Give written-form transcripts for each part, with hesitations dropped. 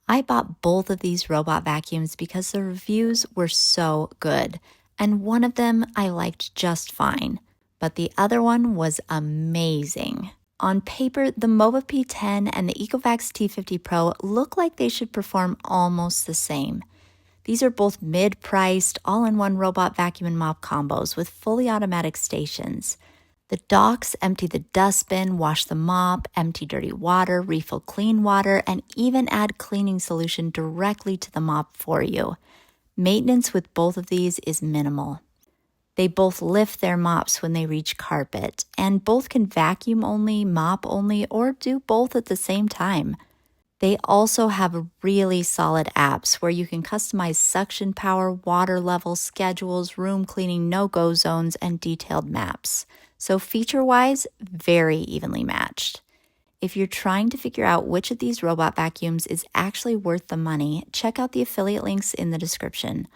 I bought both of these robot vacuums because the reviews were so good, and one of them I liked just fine, but the other one was amazing. On paper, the Mova P10 and the Ecovacs T50 Pro look like they should perform almost the same. These are both mid-priced, all-in-one robot vacuum and mop combos with fully automatic stations. The docks empty the dustbin, wash the mop, empty dirty water, refill clean water, and even add cleaning solution directly to the mop for you. Maintenance with both of these is minimal. They both lift their mops when they reach carpet, and both can vacuum only, mop only, or do both at the same time. They also have really solid apps where you can customize suction power, water level, schedules, room cleaning, no-go zones, and detailed maps. So feature-wise, very evenly matched. If you're trying to figure out which of these robot vacuums is actually worth the money, check out the affiliate links in the description.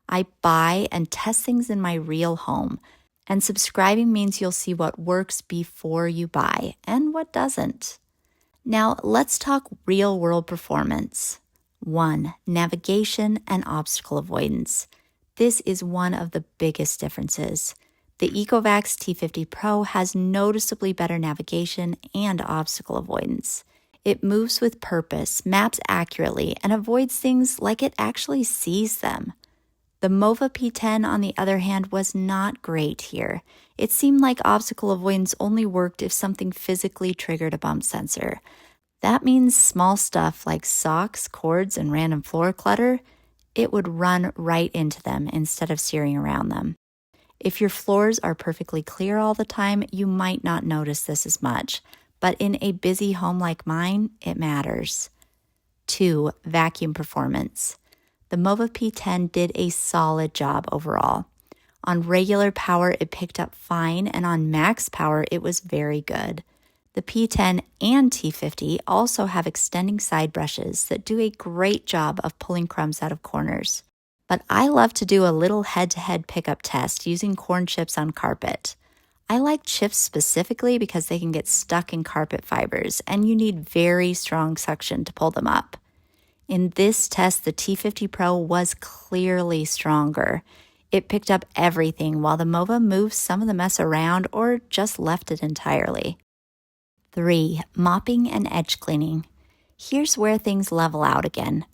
I buy and test things in my real home, and subscribing means you'll see what works before you buy and what doesn't. Now, let's talk real-world performance. 1. Navigation and obstacle avoidance. This is one of the biggest differences. The Ecovacs T50 Pro has noticeably better navigation and obstacle avoidance. It moves with purpose, maps accurately, and avoids things like it actually sees them. The Mova P10, on the other hand, was not great here. It seemed like obstacle avoidance only worked if something physically triggered a bump sensor. That means small stuff like socks, cords, and random floor clutter, it would run right into them instead of steering around them. If your floors are perfectly clear all the time, you might not notice this as much, but in a busy home like mine, it matters. 2. Vacuum performance. The Mova P10 did a solid job overall. On regular power, it picked up fine, and on max power, it was very good. The P10 and T50 also have extending side brushes that do a great job of pulling crumbs out of corners. But I love to do a little head-to-head pickup test using corn chips on carpet. I like chips specifically because they can get stuck in carpet fibers, and you need very strong suction to pull them up. In this test, the T50 Pro was clearly stronger. It picked up everything while the Mova moved some of the mess around or just left it entirely. 3. Mopping and edge cleaning. Here's where things level out again.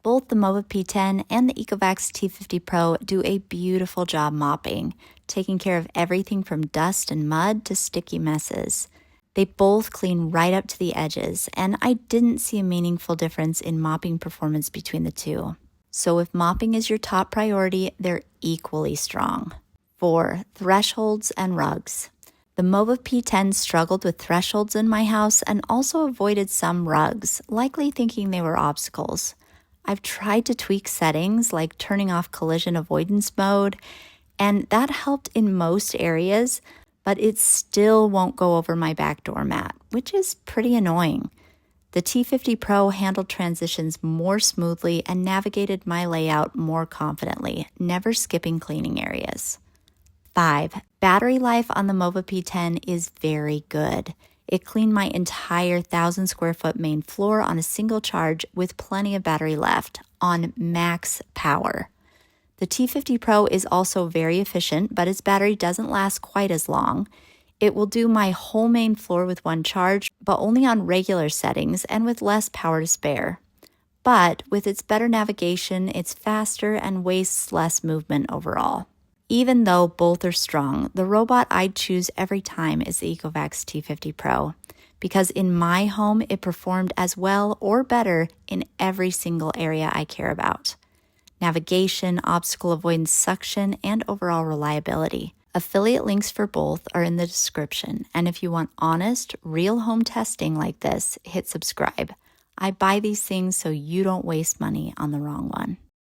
Both the Mova P10 and the Ecovacs T50 Pro do a beautiful job mopping, taking care of everything from dust and mud to sticky messes. They both clean right up to the edges, and I didn't see a meaningful difference in mopping performance between the two. So if mopping is your top priority, they're equally strong. 4. Thresholds and rugs. The Mova P10 struggled with thresholds in my house and also avoided some rugs, likely thinking they were obstacles. I've tried to tweak settings like turning off collision avoidance mode, and that helped in most areas, but it still won't go over my back door mat, which is pretty annoying. The T50 Pro handled transitions more smoothly and navigated my layout more confidently, never skipping cleaning areas. 5. Battery life on the Mova P10 is very good. It cleaned my entire 1,000 square foot main floor on a single charge with plenty of battery left on max power. The T50 Pro is also very efficient, but its battery doesn't last quite as long. It will do my whole main floor with one charge, but only on regular settings and with less power to spare. But with its better navigation, it's faster and wastes less movement overall. Even though both are strong, the robot I'd choose every time is the Ecovacs T50 Pro, because in my home it performed as well or better in every single area I care about. Navigation, obstacle avoidance, suction, and overall reliability. Affiliate links for both are in the description, and if you want honest, real home testing like this, hit subscribe. I buy these things so you don't waste money on the wrong one.